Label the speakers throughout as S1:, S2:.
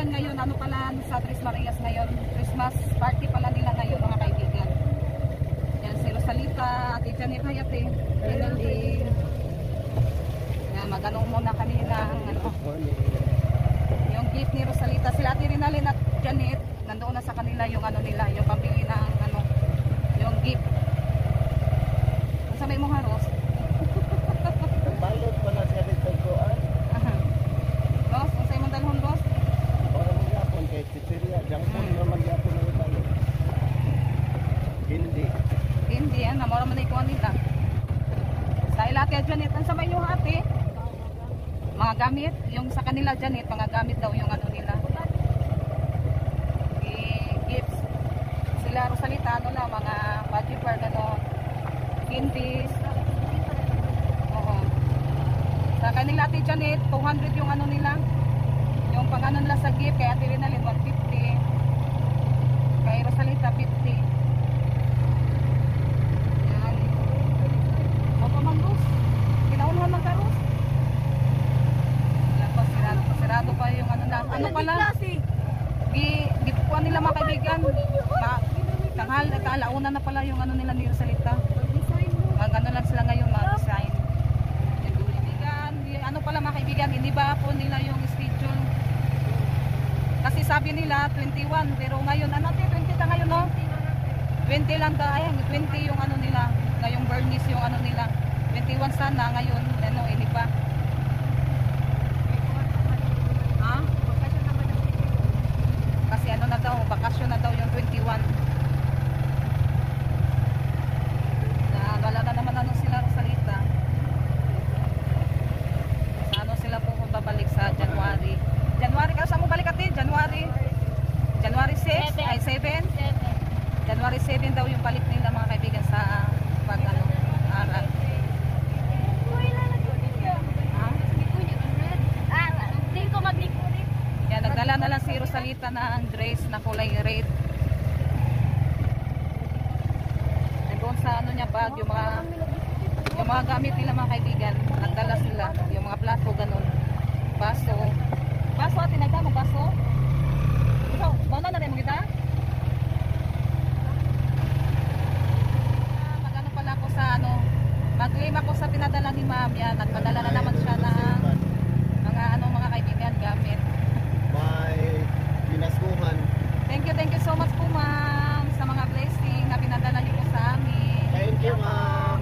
S1: yan ngayon, ano pala sa Tres Marias ngayon, Christmas party pala nila ngayon mga kaibigan. Yan si Rosalita, Ate Janet Hayate, Emily. Yan, magano muna kanina ang ano, yung gift ni Rosalita. Sila Ate Rinalyn at Janet, nandoon na sa kanila yung ano nila, yung pambili ng ano, yung gift. Sa may mong haros.
S2: Balot pala siya dito kuan.
S1: Boss, kung sa'yo mong dalhon, boss?
S2: Para magyapon kay Chichiria. Diyan po na magyapon ng balot. Hindi.
S1: Hindi, namora man na ikuha nila. Sa ilate at Janet, ang sabay yung ate. Mga gamit, yung sa kanila Janet, mga gamit daw yung ano nila. Gifts. Sila Rosalita, ano lang, mga budget for gano'n. Candies. Oo. Sa kanila ate Janet, 200 yung ano nila. Yung pang ano nila sa gift, kay Ate Rinalyn 150. Kay Rosalita 50. Yan. Opo man Rus. Kinaunahan man ka Rus. Yan pa, sirado pa yung ano na. Ano pala? Gipuan nila mga kaibigan. Tanghal, kaalauna na pala yung ano nila ni Rosalita. Mag-ano lang sila ngayon, mag-design. Ano pala mga kaibigan, hindi ba po nila yung schedule? Kasi sabi nila 21, pero ngayon, ano 20 ta ngayon no? 20 lang ta, ayan, 20 yung ano nila, ngayong Bernice yung ano nila. 21 sana, ngayon, ano, hindi pa. Ha? Kasi ano na daw, bakasyon na daw yung 21. Wala na naman ano sila Rosalita. Sa ano sila po babalik sa January. January ka saan mo balik ate? January 6? Ay 7? January 7 daw yung balik nila mga kaibigan sa pag ano, aral. Yan, nagdala na lang si Rosalita na ang dress na kulay red. Sa ano niya bag, yung mga gamit nila mga kaibigan, nagdala sila, yung mga plato ganun, baso ate nagda mo baso so, bauna na rin mo kita magano pala ako sa ano, mag-claim ako sa pinadala ni ma'am. Yan, nagpadala na naman siya ng mga ano mga kaibigan gamit.
S2: May pinaskuhan.
S1: Thank you so much po ma'am sa mga blessing na pinadala niyo sa amin.
S2: Thank you, ma'am.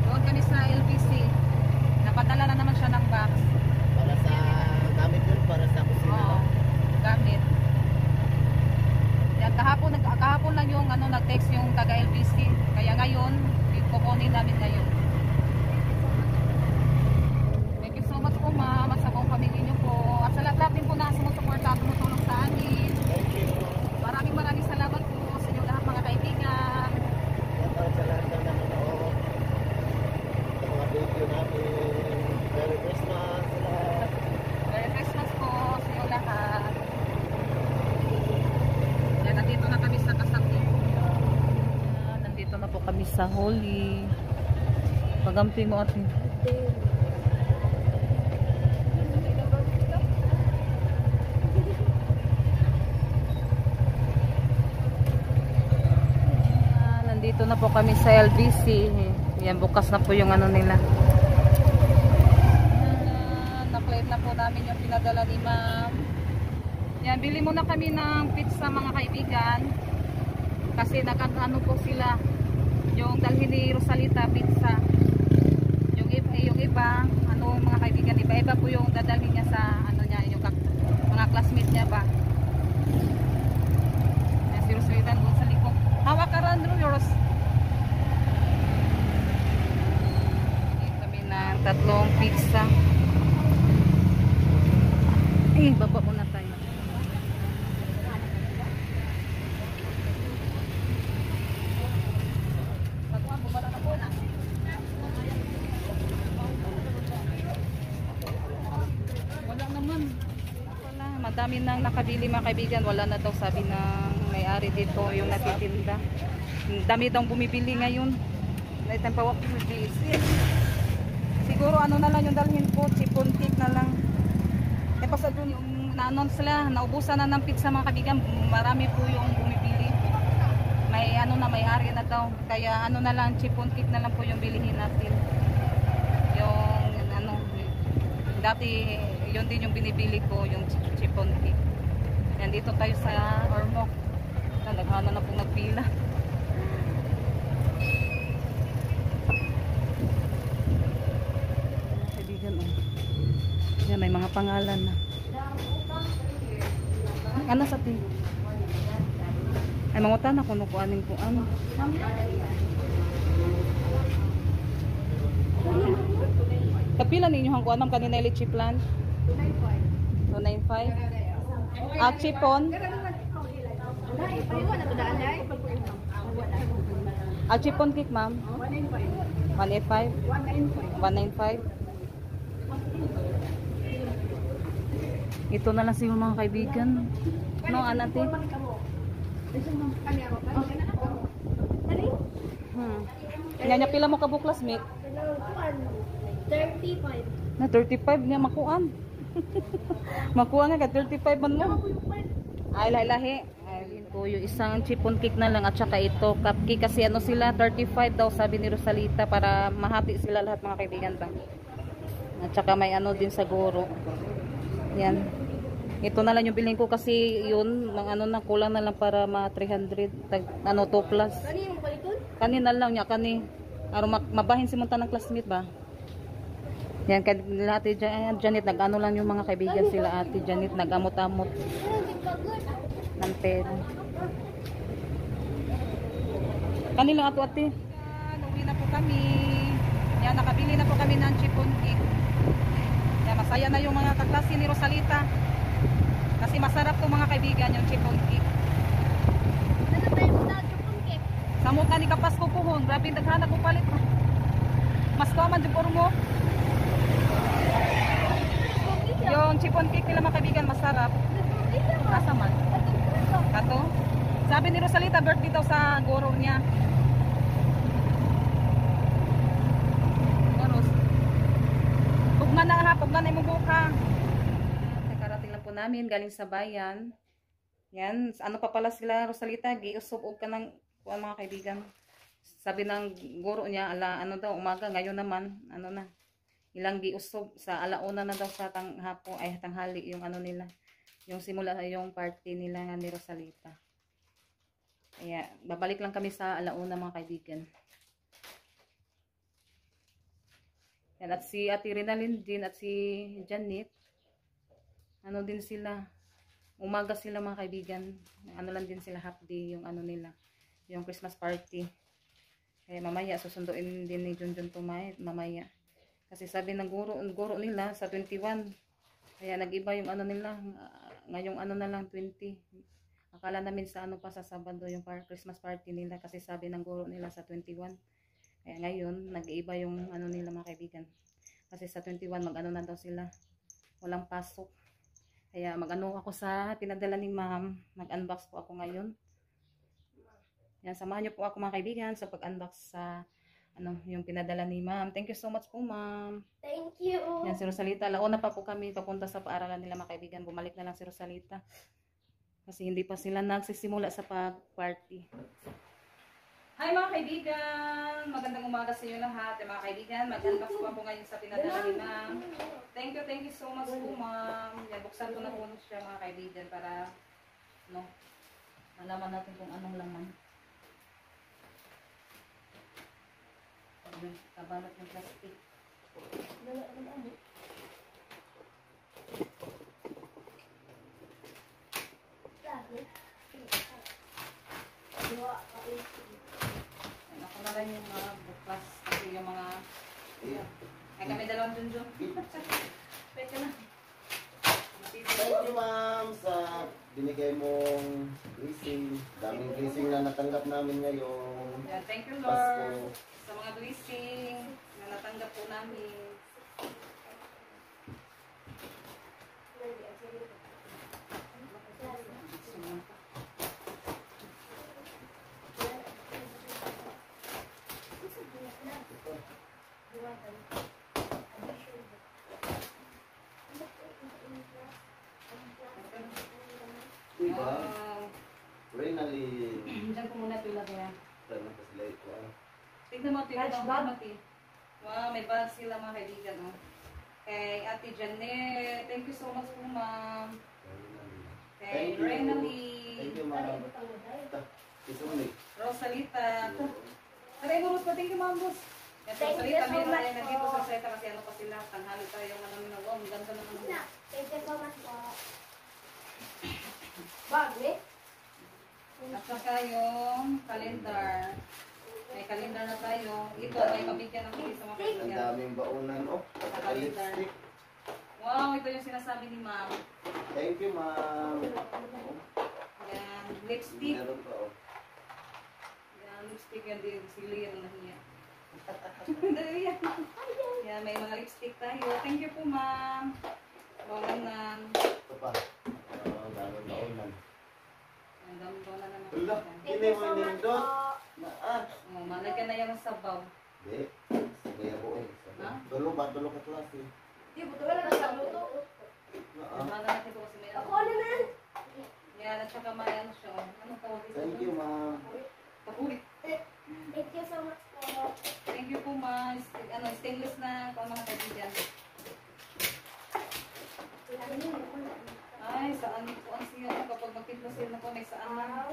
S1: Doon kami sa LBC. Napadala na naman siya ng box.
S2: Para sa gamit yun, para sa kusina.
S1: Oo, gamit. Yan, kahapon lang yung ano, nag-text yung taga LBC. Kaya ngayon, kukunin namin ngayon. Thank you so much po ma'am at sa buong pamilya niyo po. At sa lahat din po na sumusuporta at tumutulong sa amin.
S2: Thank you.
S1: Maraming salamat po sa inyo lahat mga kaibigan.
S2: At sa lahat ng nanonood. Sa mga video natin. Merry Christmas sa lahat.
S1: Merry Christmas po sa inyo lahat. Yan, nandito na kami sa Kasapi. Nandito na po kami sa Holy. Pagampi mo ate. Nandito na po kami sa LBC. Yan, bukas na po yung ano nila. Na-claim na po namin yung pinadala ni ma'am. Yan, bili muna kami ng pizza mga kaibigan. Kasi nag-ano po sila. Yung dalhin ni Rosalita pizza. Yung iba, ano mga kaibigan, iba-iba po yung dadalhin niya sa ano niya, yung mga classmate niya ba. Yan, si Rosalita doon sa likod. Hawak ka rin, Ros. Kami ng 3 pizza. Baba muna tayo. Wala naman. Madami nang nakabili mga kaibigan. Wala na daw sabi ng may-ari dito yung natitinda. Dami daw bumibili ngayon. Naitempawak yung bilis. Siguro ano na lang yung dalhin ko, chipuntik na lang. Tapos doon yung na ano sila, naubusan na ng pizza mga kaibigan. Marami po yung bumibili. May ano na, may ari na daw. Kaya ano na lang, chiffon cake na lang po yung bilihin natin. Yung ano, dati yun din yung binibili ko, yung chiffon cake. Yan, dito tayo sa Ormoc. Naghana na pong nagpila. Kaibigan, oh. Yan, may mga pangalan na. Ano sa ti? Ay, mangutan ako nung kuanin ko. Ano? Kapila ninyo hang kuanam kanina lichi plan? 295. Ah, chipon? Ah, chipon cake, ma'am? 185. 195. Ito na lang siguro mga kaibigan. No, anate? Nya pila mo ka buklas, mate?
S3: 35.
S1: Na 35 niya makuan. Makuha nga ka 35 man mo. Ay lahi. Ay ko yung isang chiffon cake na lang at saka ito cupcake kasi ano sila 35 daw sabi ni Rosalita para mahati sila lahat mga kaibigan ba. At saka may ano din sa guro. Yan. Ito na lang yung bilhin ko kasi yun, mga ano na kulang na lang para ma 300 ano 2 plus.
S3: Kani yung paliton?
S1: Kanina lang niya kani. Aron mabahin si munta ng classmate ba. Yan kay Ate Janet nag-ano lang yung mga kaibigan sila Ate Janet nag-amot-amot ng pera. Kanila ato ate. Uwi na po kami. Yan nakabili na po kami ng chiffon cake. Yan masaya na yung mga kaklase ni Rosalita. Kasi masarap to mga kaibigan yung chiffon cake.
S3: Ano tayo sa chiffon cake?
S1: Samot na ni Kapasko puhon. Grabe daghana ko palit. Mas kuaman jud por mo. Yung chiffon cake nila mga kaibigan masarap. Asa man? Kato? Sabi ni Rosalita birthday daw sa guro niya. Oros. Pugman na ha, pugman na imong buka. Nakarating lang po namin galing sa bayan. Yan, ano pa pala sila Rosalita, giusog og kanang kuan mga kaibigan. Sabi ng guro niya ala ano daw umaga ngayon naman ano na ilang giusog sa alauna na daw sa hapon ay tanghali yung ano nila yung simula yung party nila nga ni Rosalita. Kaya babalik lang kami sa alauna mga kaibigan. Yan, at si Ate Rinalyn din at si Janet ano din sila umaga sila mga kaibigan ano lang din sila half day yung ano nila yung Christmas party. Kaya mamaya susunduin din ni Junjun Tumay mamaya. Kasi sabi ng guro nila sa 21. Kaya nag-iba yung ano nila. Ngayong ano na lang 20. Akala namin sa ano pa sa Sabado yung Christmas party nila. Kasi sabi ng guro nila sa 21. Kaya ngayon nag-iba yung ano nila mga kaibigan. Kasi sa 21 mag-ano na daw sila. Walang pasok. Kaya mag-ano ako sa pinadala ni ma'am. Mag-unbox po ako ngayon. Yan, samahan niyo po ako mga kaibigan sa pag-unbox sa ano, yung pinadala ni ma'am. Thank you so much po, ma'am.
S3: Thank you.
S1: Yan, si Rosalita. Launa pa po kami papunta sa paaralan nila, mga kaibigan. Bumalik na lang si Rosalita. Kasi hindi pa sila nagsisimula sa pag-party. Hi, mga kaibigan! Magandang umaga sa inyo lahat. Mga kaibigan, mag-unbox po ako ngayon sa pinadala ni ma'am. Thank you so much po, ma'am. Yan, buksan ko na po siya, mga kaibigan, para no, malaman natin kung anong laman. Kabalot ng plastic. Ako na lang yung mga bukas kasi yung mga ay kami dalawang Junjun. Pwede na.
S2: Thank you ma'am sa binigay mong blessing. Daming blessing na natanggap namin ngayon.
S1: Yeah, thank you Lord
S2: Pasko.
S1: sa mga blessing na natanggap po namin.
S2: ba?
S1: Wow.
S2: Renalyn.
S1: Diyan ko muna pila kaya.
S2: Ano pa sila ito?
S1: Tignan mo, tignan
S3: Catch
S1: mo,
S3: bag?
S1: Mati. Wow, may bag sila mga kaibigan. Oh. Kay Ate Janet, thank you so much po, ma'am. Kay
S2: Thank you.
S1: Renalyn.
S2: Thank you, ma'am. Isumik.
S1: Rosalita. Taray mo, Rose, thank you, ma'am, Rose. Yan,
S3: Thank you
S1: Rosalita,
S3: so
S1: meron
S3: much
S1: tayo nandito
S3: po.
S1: sa Rosalita kasi ano pa sila, tanghali tayo, manami na, wow, ang ganda naman.
S3: Thank you so much po. Bag, eh?
S1: At saka yung calendar. May calendar na tayo. Ito, may pabigyan ng mga sa mga
S2: Ang
S1: kaibigan.
S2: daming baunan, oh. Lipstick.
S1: Wow, ito yung sinasabi ni ma'am.
S2: Thank you, ma'am.
S1: Yan, lipstick.
S2: Meron pa, oh.
S1: Yan, lipstick yan din. Sili yan na hiya. Yan. Yan, may mga lipstick tayo. Thank you po, ma'am. Bawalan.
S2: Ito pa. Daming baunan.
S1: Ang dami ko na naman.
S2: Hala,
S3: Thank
S2: hindi
S3: you
S2: mo
S3: so much
S2: inindot.
S3: po.
S1: Oh, malagyan na yan ng sabaw.
S2: Hindi. Sige ako eh.
S1: Ha?
S2: Tulo ba? Tulo ka klase.
S3: Di, buto ka lang sa luto.
S1: Ano natin po kasi may
S3: Ako ano na?
S1: Yan, at saka may ano siya. Oh. Anong tawag dito?
S2: Thank you, ma'am.
S1: Pakulit.
S3: Thank you so much po.
S1: Thank you po, ma'am. Ano, stainless na kung mga kaibigan. Ay, saan po ang siya kapag magtimpla sila po, may saan na.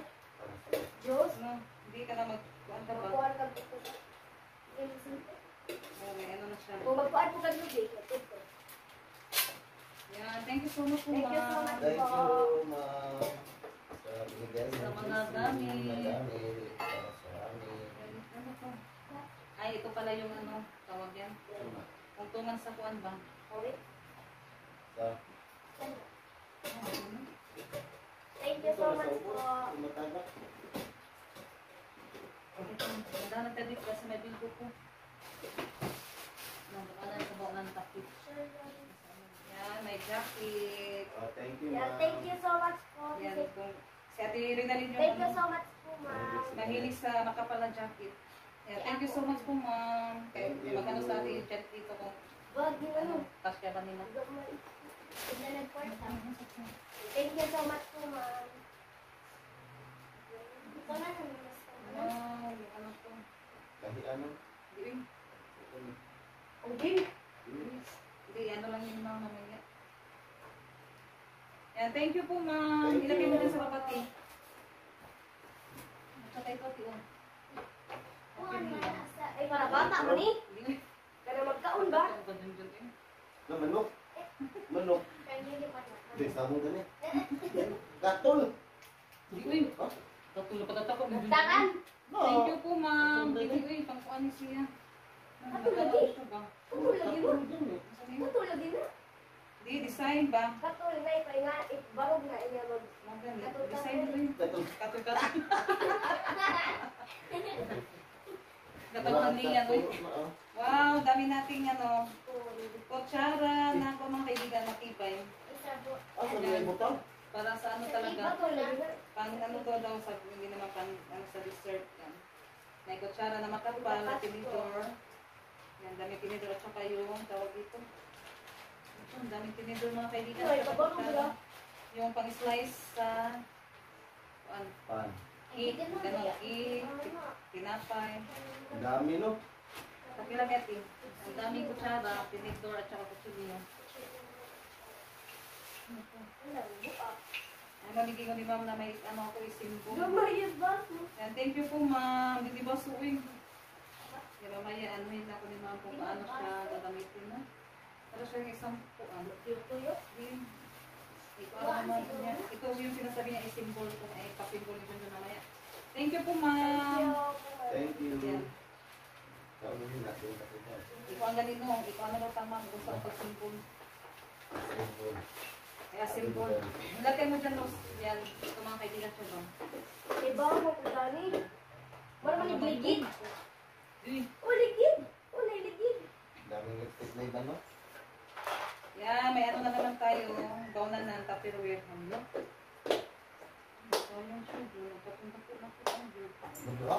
S3: Diyos.
S1: No, hindi ka na magkuhan ka ba?
S3: Magpuan ka po.
S1: Oh, may ano na siya.
S3: Kung magpuan po ka lubi.
S1: Yan, thank you so much po,
S3: Thank you so
S1: ma'am.
S3: much.
S2: Thank you, ma'am. Sa binigay
S1: Sa
S2: ng
S1: mga
S2: blessing
S1: gamit.
S2: na gamit para sa amin.
S1: Ano to? Ay, ito pala yung ano, tawag yan. Tungtungan sa kuan ba?
S2: Sa
S3: Thank you so much po.
S2: tumatagak.
S1: Ito, ganda na tayo dito kasi may bilbo po. Nandun sa bawang ng takip. Yan, may jacket.
S2: Oh, thank you,
S3: Yeah,
S2: ma'am.
S3: thank you so much po.
S1: Yan, kung si Ate Rinalyn yung
S3: Thank you
S1: ano,
S3: so much po, ma'am.
S1: mahilig sa makapal na jacket. Yeah, thank you so much po, ma'am.
S2: Thank you.
S1: Magkano sa ating jacket dito kung
S3: Wag din ano.
S1: ano, kasya ba nila?
S3: Thank you so much po, ma'am. Ito na naman.
S1: Wow, yung ano to.
S2: Kahit ano.
S1: Hindi,
S3: Okay.
S1: hindi, ano lang yung mga mamaya. Yan, thank you po, ma'am.
S2: Thank
S1: Ilagay mo
S2: you.
S1: din sa babati. Tsaka ito, tiyo.
S3: Ay, para bata mo ni?
S1: Hindi.
S3: Para magkaon ba?
S1: Ito, dun, eh.
S2: Na manok. Manok. Hindi, sabong ganit. Katol.
S1: Hindi, eh. Tatulog pa tatakot.
S3: Magtakan.
S1: Thank you po, ma'am. Hindi, eh. Pangkuhan siya.
S3: Katulog, eh.
S1: ba?
S3: Katulog yun.
S1: Saan yun?
S3: Katulog yun na.
S1: Di, design ba?
S3: Katulog na ipay nga. Barog na iya mag...
S1: Maganda. Design mo rin.
S2: Katol.
S1: Katul-katul. Katulungan niya, no? Wow, dami nating ano, kutsara na ako mga kaibigan matibay.
S3: Isa po.
S2: Ah, sa may butang.
S1: Para sa ano
S3: Iba
S1: talaga,
S3: tulog.
S1: pang ano to daw, sa, hindi naman pang ano, sa dessert yan. May kutsara na makapal, na tinidor. Yan, dami tinidor at saka yung tawag dito. Ito, ang dami tinidor mga kaibigan.
S3: Ay,
S1: At saka
S3: babang
S1: kutsara. Yung pang-slice sa ano,
S2: Pan.
S1: ganun, tinapay.
S2: Ang dami, no?
S1: Kapilagati. Ang daming kutsara, tinidor at saka kutsilyo. Ano, naging ko ni ma'am na may ano ako isimbo.
S3: Lumayas ba?
S1: Yan, thank you po ma'am. Hindi ba suwing? Di ba maya, ano yun ako ni ma'am kung paano siya gagamitin na. Pero siya yung isang puan.
S3: Tuyo.
S1: Ito ano naman niya. Ito yung sinasabi niya isimbol kung ay papimbol nito na mamaya. Thank you po ma'am.
S2: Thank you.
S1: Yan.
S2: Kaunin natin kapitan.
S1: Ikaw ang ganito. Ikaw ang tama kung sa pagsimbol. Kaya simbol. Lagay mo dyan, Los. Yan. Ito mga kaibigan siya doon.
S3: Iba mo ko gani. Wala man ligid.
S1: Uy.
S3: O ligid. O ligid.
S2: Daming lipstick na iba, no?
S1: Yan, may ano na naman tayo. Gawnan ng Tupperware. Ano? So, yung siya doon. Papunta po na po ang doon.
S2: Nabra?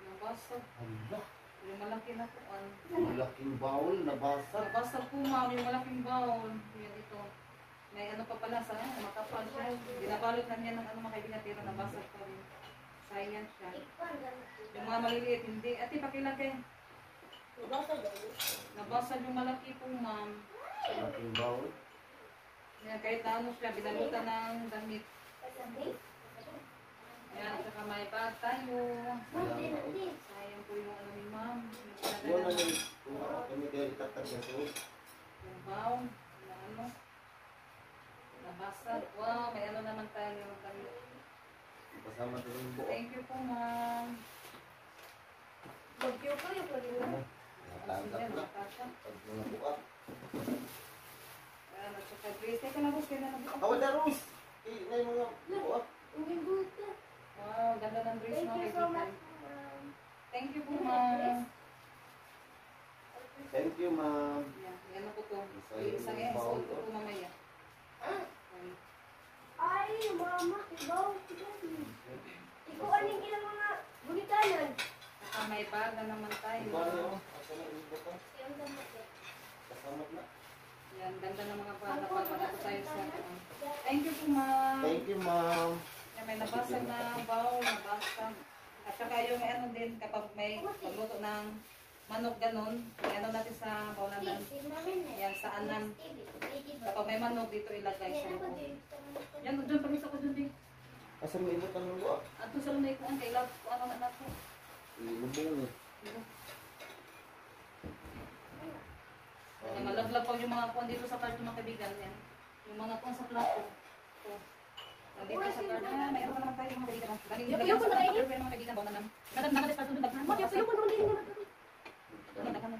S1: Nabasag.
S2: Hala.
S1: Yung malaki na po ang...
S2: Malaking bawal, nabasag.
S1: Nabasag po ma'am, yung malaking bowl. Yan ito. May ano pa pala sa makapal siya. Binabalot na niya ng ano mga kaibigan, pero nabasag pa rin. Sayang siya. Yung mga maliliit, hindi. Ate, pakilagay. Nabasag yung malaki po, ma'am.
S2: Malaking bawal.
S1: Yan, kahit na ano siya, binalutan ng damit. Yan, saka may bag tayo. Sayang po yung ano ni ma'am. Yung
S2: Yun
S1: pinadala
S2: ang
S1: ng
S2: kami kaya itatag sa suot.
S1: yung bound. Na ano. Nabasag. Wow, may ano naman tayo yung damit.
S2: Kasama din yung buo.
S1: Thank you po, ma'am.
S2: Natangkap na. Pag mga buka.
S1: Ayan, at saka Grace. Teka na, boss. Kaya na nabuka.
S2: Kawal na, Rose! Na yung mga buka.
S1: Wow, ganda ng Grace
S3: Thank
S1: mo,
S3: you so much,
S1: kaibigan.
S3: ma'am.
S1: Thank you po, ma'am.
S2: Thank you, ma'am.
S1: Yan, yan ako po.
S2: Sayang
S1: Isang
S2: yung
S1: suot
S2: bound
S1: ko po mamaya.
S3: Ay, mama, ikaw. Ikaw, anong ilang mga gulitanan?
S1: Saka may bag na naman tayo.
S2: Ikaw na yun. Asa na yung buka? Kasama na.
S1: Yan, ganda ng mga bag na pagpapagod tayo sa ano. Thank you po, ma'am.
S2: Thank you, ma'am.
S1: Yan, may nabasag na bowl, nabasag. At saka yung may ano din, kapag may magluto ng manok ganun, may ano natin sa bowl na yan, sa anan. Kapag may manok, dito ilagay sa loob. Yan, doon, pagis ako doon din.
S2: Asa mo ibot ang buka?
S1: At doon sa lumay ko, ang kailag, ano na natin.
S2: Ilubong eh.
S1: Yan, malaglag pa yung mga kuwan dito sa card ng mga kaibigan. Yan. Yung mga kuwan sa plato. So, nandito sa card. Ah, mayroon pa naman tayo mga kaibigan. Galing nilagyan sa card. Pero mga kaibigan, bawa na naman. Nakalis pa doon. Daghan na.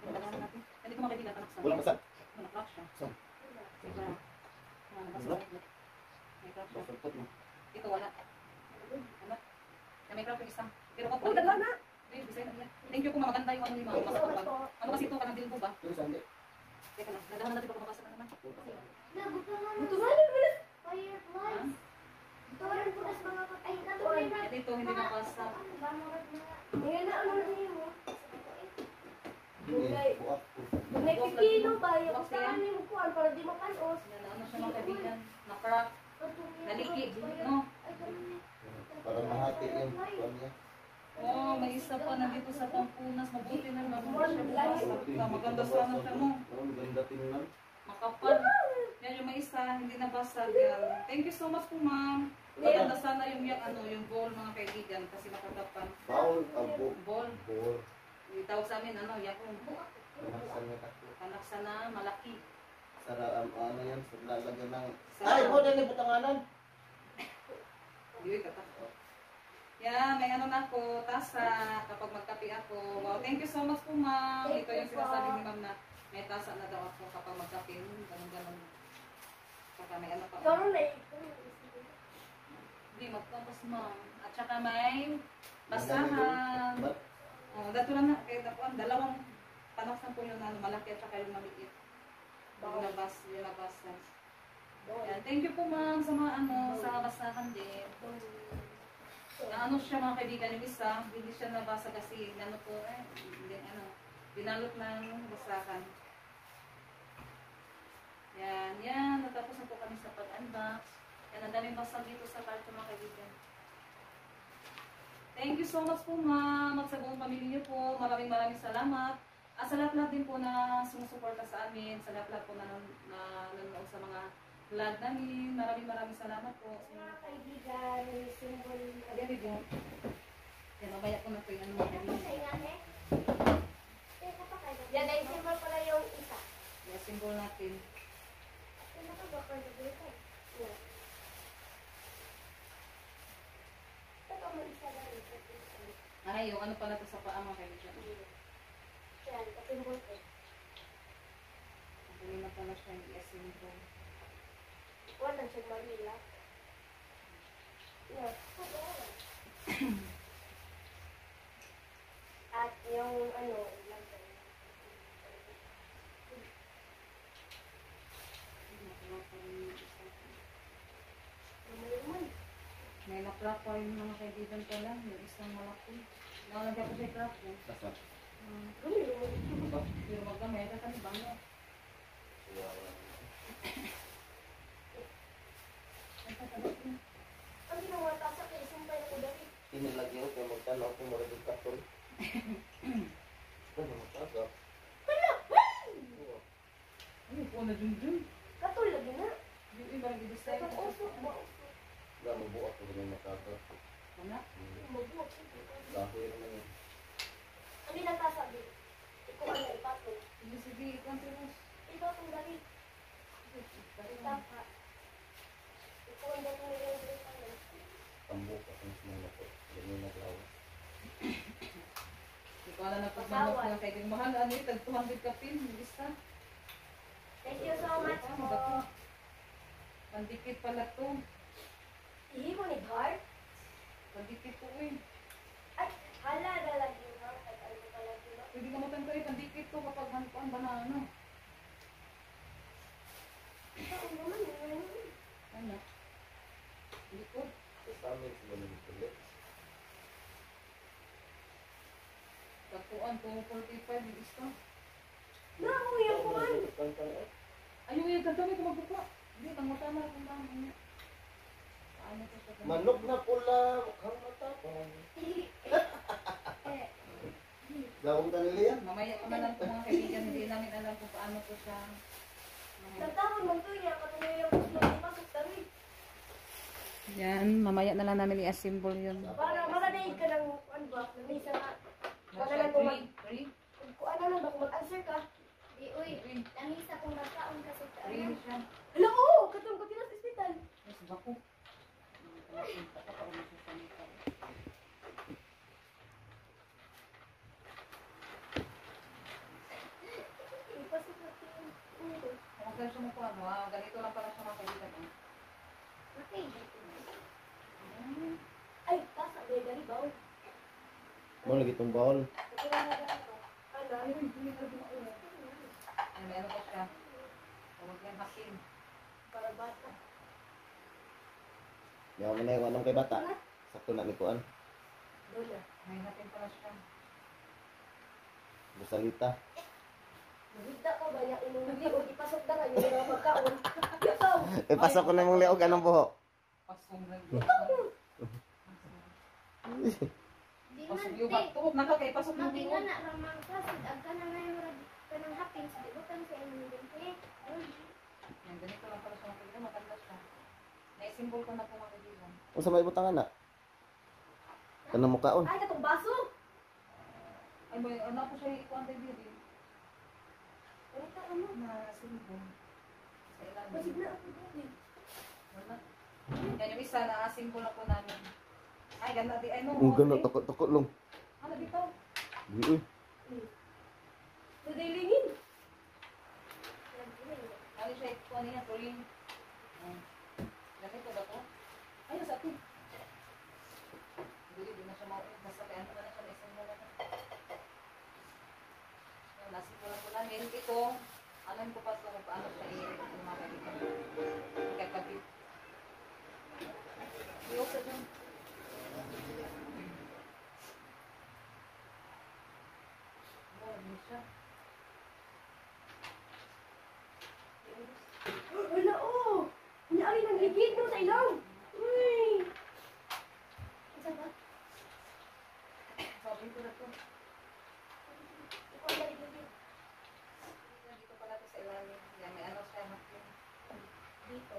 S1: Daghan na natin. Nandito mga kaibigan, panak sa.
S2: Walang basa.
S1: Panak siya.
S2: Saan?
S1: Diba? Nabasa. May crack siya.
S2: Masapot mo.
S1: Ito wala. Ano? May crack yung isa. Pero kung daghan na. Thank you po, maganda yung ano ni mga masakapag. Ano kasi ito, kanang din po ba?
S2: Pero saan di?
S1: Teka lang, nadahan natin pag mabasa na naman. Yan ito, hindi nabasa.
S2: Buka.
S1: Yan, ano siya mga kaibigan. Na-crack, naliki, no?
S2: Para mahati yung kuwan niya.
S1: Oh, may isa pa nandito sa Pampunas. Mabuti na mabuti siya bukas. Maganda sana siya mo.
S2: Ang ganda tingnan.
S1: Makapal. Yan yung may isa, hindi nabasag yan. Thank you so much po, ma'am. Maganda sana yung ano, yung bowl mga kaibigan kasi makakapan.
S2: Bawal, abo.
S1: Bowl.
S2: Bawal.
S1: Itawag sa amin, ano, yakong.
S2: Panaksan niya ako.
S1: Anak sana, malaki.
S2: Sara, ano yan, sa lalagyan ng...
S1: Sa-
S2: Ay, mo din butanganan.
S1: Yun, katak. Yeah, may ano na ako, tasa, kapag magkape ako. Wow, thank you so much po, ma'am. Ito yung sinasabi ni ma'am na may tasa na daw ako kapag magkape. Ganun-ganun. Saka may ano pa. Hindi, magtapos, ma'am. At saka may basahan.
S2: Ba't?
S1: Oh, dato lang na, kaya dato ang dalawang panaksan po yung ano, malaki at saka yung maliit. Yung nabasa. Yan, thank you po, ma'am, sa mga ano, sa basahan din. Na ano siya mga kaibigan, yung isa, hindi siya nabasa kasi ano po, hindi, ano, binalot ng basahan. Yan, natapos na po kami sa pag-unbox. Yan, ang daming basag dito sa card mga kaibigan. Thank you so much po, ma'am, at sa buong pamilya niyo po. Maraming salamat. At sa lahat din po na sumusuporta sa amin, sa lahat po na nanonood sa mga vlog namin. Maraming salamat po. Ayan, video. Yan, mabaya ko na po yung ano mga kaibigan.
S3: Yan ay symbol pala yung isa.
S1: Yan, symbol natin. Ay, yung ano pala to sa paa mga kaibigan.
S3: Yan, symbol ko.
S1: Hindi na pala siya yung symbol.
S3: Wala siya Manila. Yes. At yung ano, London.
S1: May na-crack pa rin mga kaibigan ko lang. Yung isang malaki. Nalagyan ko siya crack.
S2: Nasa?
S1: Yung magdamay, kami bango.
S2: Wow. kinilagyo kaya magtanaw kung maragig katol. Ano matagap?
S1: Ano po na dun?
S3: Katul lagi na.
S1: Yung iba nag-decide.
S3: Katong usok ba?
S2: Wala mo buak kung ganyan matagap.
S1: Ano?
S3: Mabuot.
S2: Kahoy naman yun.
S3: Ano lang kasabi? Ikaw ano ipatong.
S1: Sige, continuous.
S3: Ipatong dali. Itapa. Ikaw ang datong nilagay.
S2: Tambok at ang sinala ko. Ganyan naglawas.
S1: Hindi ko alam na pagmanok na kay Ding Mahal. Ano yung tag 200 ka pin? Lista.
S3: Thank you so much po.
S1: Pandikit pala to.
S3: Ihi mo ni Bart?
S1: Pandikit po eh.
S3: Ay, hala na lagi na. Ay, ano ko pala dito?
S1: Pwede ka matangkay. Pandikit to kapag hanpuan ba na ano.
S3: Ikaw naman yun.
S1: Ano? Likod.
S2: Sa amin sila ng tulit.
S1: Tagpuan to 45 yung isa.
S3: Na, ako yung kuhan.
S1: Ayun yung ganda may kumagbuka. Hindi, tangotama na kung dami. Paano to sa ganun?
S2: Manok na pula. Mukhang matapang. Gawang kanila yan.
S1: Mamaya ko na lang po mga kaibigan. Hindi namin alam kung paano to siya.
S3: Nagtapon man to niya. Katuloy yung gusto niya. Pasok tayo.
S1: Yan, mamaya na lang namin i-assemble yun.
S3: Para makadaig ka ng ano ba? Namisa ka. Para
S1: Nasa
S3: lang kung mag...
S1: 3
S3: Kung ano lang ba? Kung mag-answer ka.
S4: Di, uy, langisa kung magkaon kasi ka.
S1: siya.
S3: Hala, oo! Katong ko tinas ospital.
S1: Mas bako.
S3: Ipasok natin.
S1: Kung saan siya mo po ano, ganito lang pala siya mga kaibigan.
S4: Okay.
S3: Ay, tasa. May gani ba?
S2: Mo lagi itong bawal.
S3: Ano?
S1: Ay, may ano pa siya. Huwag yan hakin.
S3: Para bata.
S2: Yaw mo na yung anong kay bata. Sakto na ni Kuan.
S3: Doon na.
S1: May hakin pala siya.
S2: Busalita.
S3: Magigda ka ba niya inuli o ipasok na nga yung mga magkaon? Ikaw!
S2: Ipasok ko na mong liog anong buho.
S1: Pasong na
S4: Di man,
S1: Pasong
S4: di.
S1: yung bakto. Nakakay, pasok na
S4: Mati
S1: din.
S4: nga na ramang kasid. Ang ka na ngayon ka ng hapin. Sa dibutan sa inyong dente.
S1: Yan, ganito lang pala siya mga kaibigan. Matanda siya. Naisimbol ko na po mga kaibigan.
S2: Kung sa may butangan na. Kanang mukaon.
S3: Ay, katong baso!
S1: Ay, may ano po siya ikuan tayo dito.
S3: Ano ka ano?
S1: Na simbol. Sa ilang.
S3: Masig na ako doon.
S1: Wala. Yan yung isa na simbol na po namin. Ay, ganda di. Ay, no.
S2: Ang ganda, tukot-tukot lang.
S1: Ano dito?
S2: Uy.
S3: Nadilingin.
S1: Ano siya ikuan niya? Tuling. Ganito ba to? Ayun, sa atin. Hindi na siya mauwi. Basta kaya ano na siya na isang mula na. Yan, nasimulan ko namin. Ito, alam ko pa ito kung paano siya i-umakalit. Ikakabit. Iyok sa dyan. Ano siya?
S3: Wala oh! Niari ng ligid no sa ilaw! Uy! Isa ba?
S1: Sabi ko na to.
S3: Ikaw na ligid.
S1: Dito pala ito sa ilalim. Yan, may ano siya.
S3: Dito.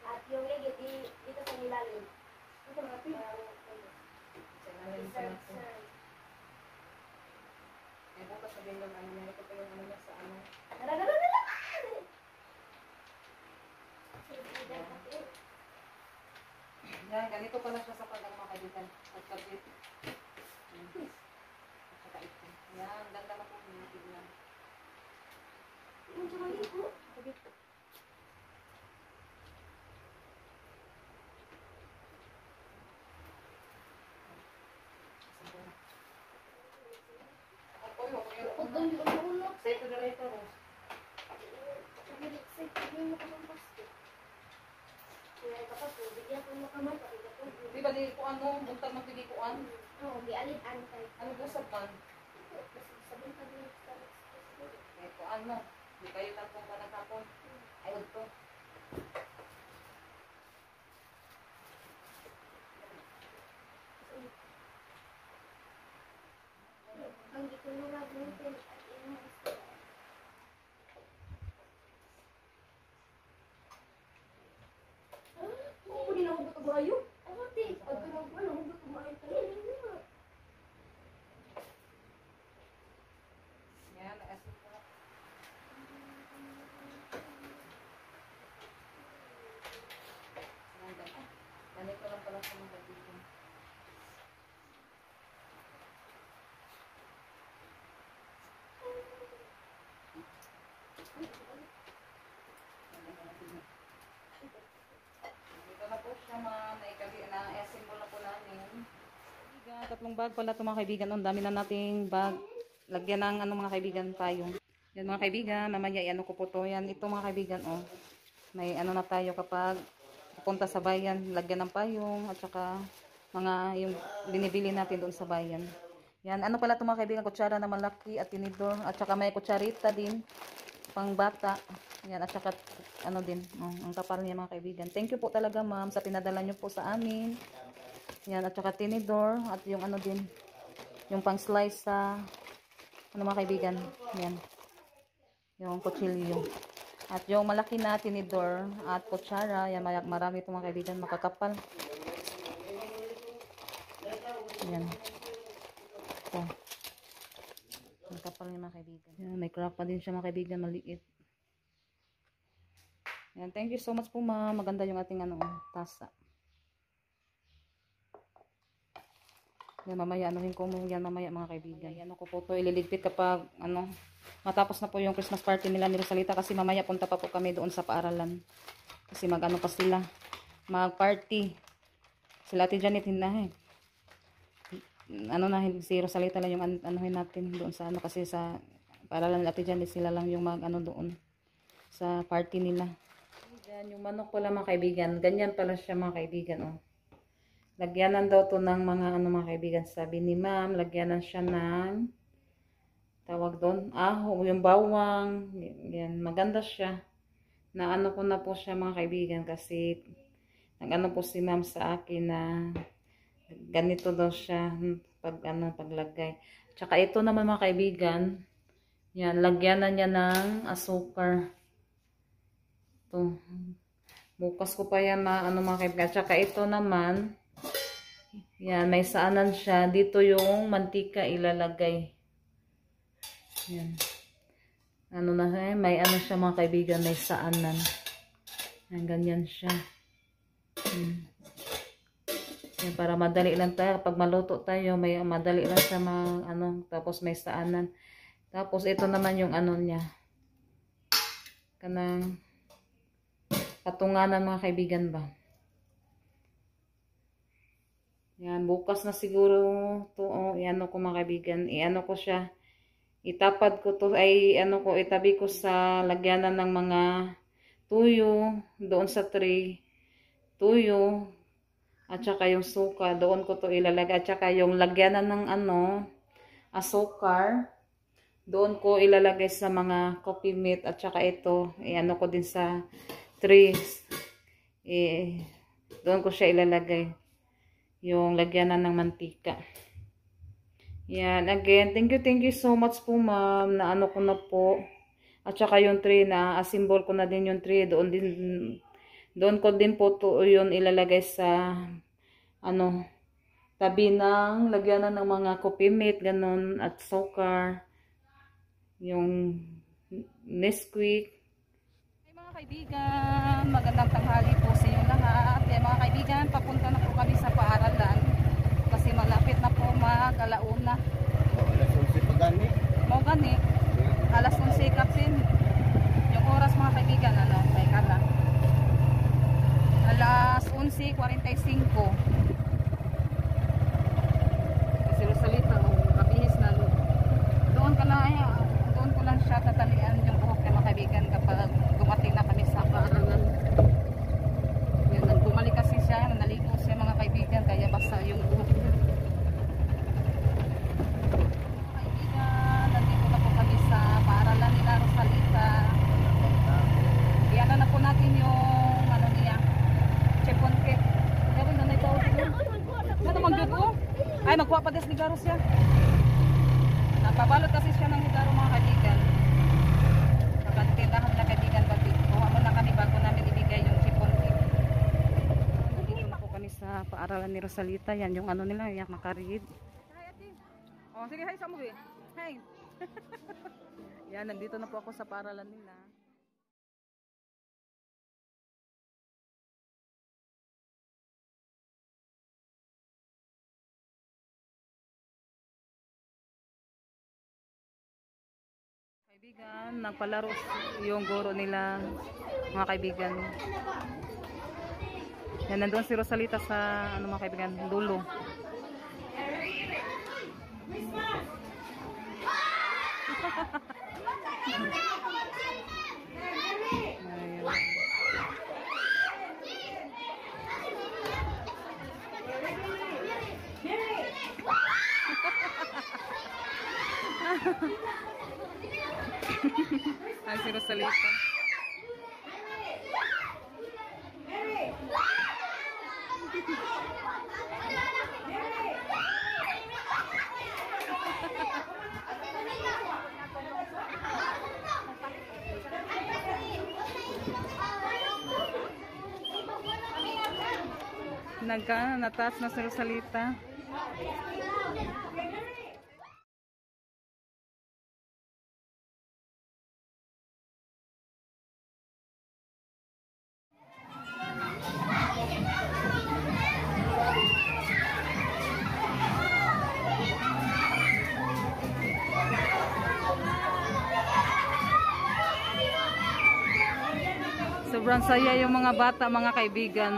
S3: At yung ligid, dito sa nilalim. Ito mga pin.
S1: Sa ilalim siya. May bukas sabihin yung ano niya. Ito pa yung ano niya sa ano.
S3: Naragalaga!
S1: Yan, ganito pala siya sa pag-amakagitan. Pagkabit. At saka ito. Yan, ganda na po yung tignan.
S3: Yung siya maligo.
S1: Ako yung
S4: Huwag kang ulok.
S1: Say to the later, Rose.
S3: Kaya kapag bigyan ko mo kamay, pakita ko.
S1: Di ba di ko ano, buntag ng pili ko ano?
S4: Oo, gialit antay.
S1: Ano po sa pan?
S4: Sabihin ka din sa
S1: Eh, ko ano? Di kayo tampong pa nagkapon. Ay, huwag to.
S3: kaayo. Ako, te. Pag ka nang ano, huwag kumain ka rin.
S1: Yan, asin po. Ganito lang pala sa mga kaibigan. Dito na po siya, ma'am. Na-assemble na po namin. Tatlong bag pala ito mga kaibigan. Ang dami na nating bag. Lagyan ng ano mga kaibigan tayo. Yan mga kaibigan. Mamaya ano ko po to. Yan ito mga kaibigan. Oh. May ano na tayo kapag pupunta sa bayan. Lagyan ng payong at saka mga yung binibili natin doon sa bayan. Yan. Ano pala ito mga kaibigan. Kutsara na malaki at tinidor. At saka may kutsarita din. Pang bata. Yan. At saka ano din. Oh, ang kapal niya mga kaibigan. Thank you po talaga ma'am sa pinadala nyo po sa amin. Yan, at saka tinidor, at yung ano din, yung pang slice sa, ano mga kaibigan, yan, yung kutsilyo. At yung malaki na tinidor, at kutsara, yan, marami itong mga kaibigan, makakapal. Yan. Ito. Makakapal yung mga kaibigan. Yan, may crack pa din siya mga kaibigan, maliit. Yan, thank you so much po ma'am. Maganda yung ating ano, tasa. Yan, mamaya, anuhin ko mo yan mamaya mga kaibigan. Yan ako po ito ililigpit kapag ano, matapos na po yung Christmas party nila ni Rosalita kasi mamaya punta pa po kami doon sa paaralan. Kasi mag ano pa sila, mag party. Sila Ate Janet hinahin. Ano na, si Rosalita lang yung anuhin natin doon sa ano kasi sa paaralan ni Ate Janet sila lang yung mag ano doon sa party nila. Yan, yung manok pala mga kaibigan. Ganyan pala siya mga kaibigan oh. Lagyanan daw to ng mga ano mga kaibigan, sabi ni ma'am, lagyanan siya ng tawag doon, yung bawang, yan, maganda siya. Na ano ko na po siya mga kaibigan kasi nag-ano po si ma'am sa akin na ganito daw siya pag ano paglagay. Tsaka ito naman mga kaibigan, yan, lagyanan niya ng asukar. To. Bukas ko pa yan ano mga kaibigan. Tsaka ito naman, yan, may saanan siya. Dito yung mantika ilalagay. Yan. Ano na may ano siya mga kaibigan, may saanan. Yan, ganyan siya. Yan, para madali lang tayo. Kapag maluto tayo, may madali lang siya ano, tapos may saanan. Tapos ito naman yung ano niya. Kanang patunganan mga kaibigan ba. Yan, bukas na siguro to, i-ano ko mga kaibigan, i-ano ko siya, itapad ko to, ay ano ko, itabi ko sa lagyanan ng mga tuyo, doon sa tray, tuyo, at saka yung suka, doon ko to ilalagay, at saka yung lagyanan ng ano, asukar, doon ko ilalagay sa mga coffee meat, at saka ito, i-ano ko din sa trays, doon ko siya ilalagay. Yung lagyanan ng mantika. Yan, again, thank you so much po ma'am, na ano ko na po. At saka yung tray na, assemble ko na din yung tray, doon ko din po to yun ilalagay sa, ano, tabi ng lagyanan ng mga coffee mate, ganun, at sukar, yung Nesquik. Hey mga kaibigan, magandang tanghali po sa inyo lahat. Hey mga kaibigan, papunta na po kami sa paaralan kasi malapit na po mag-alauna.
S2: Alas 11 po gani.
S1: Mo gani, alas 11 kapsin. Yung oras mga kaibigan, ano, may kala. Alas 11:45. Kasi Rosalita, mabihis na. Doon ko lang siya tatalian yung buhok ng mga kaibigan kapag dumating na kami sa paaralan. Yan, bumalik kasi siya, naligo siya mga kaibigan, kaya basta yung buhok niya. Mga kaibigan, nandito na po kami sa paaralan nila Rosalita. Iyan na po natin yung ano niya, chipon cake. Gawin na ito. Ano mang dito ko? Ay, magkuha pa des ligaro siya. Nagpabalot kasi siya ng ligaro mga kaibigan. Pagkatindahan na kaibigan, kuha mo na kami bago namin ibigay yung chipon cake. Dito na po kami sa paaralan ni Rosalita. Yan yung ano nila, yung nakaread. Oh, sige, hi sa mo eh. Hi. Yan, nandito na po ako sa paaralan nila. Kaibigan, nagpalaro yung guro nila, mga kaibigan. Yan, nandun si Rosalita sa, ano mga kaibigan, dulo. Ayun. Ay, si Rosalita. Nataas na si Rosalita. Sobrang saya yung mga bata, mga kaibigan.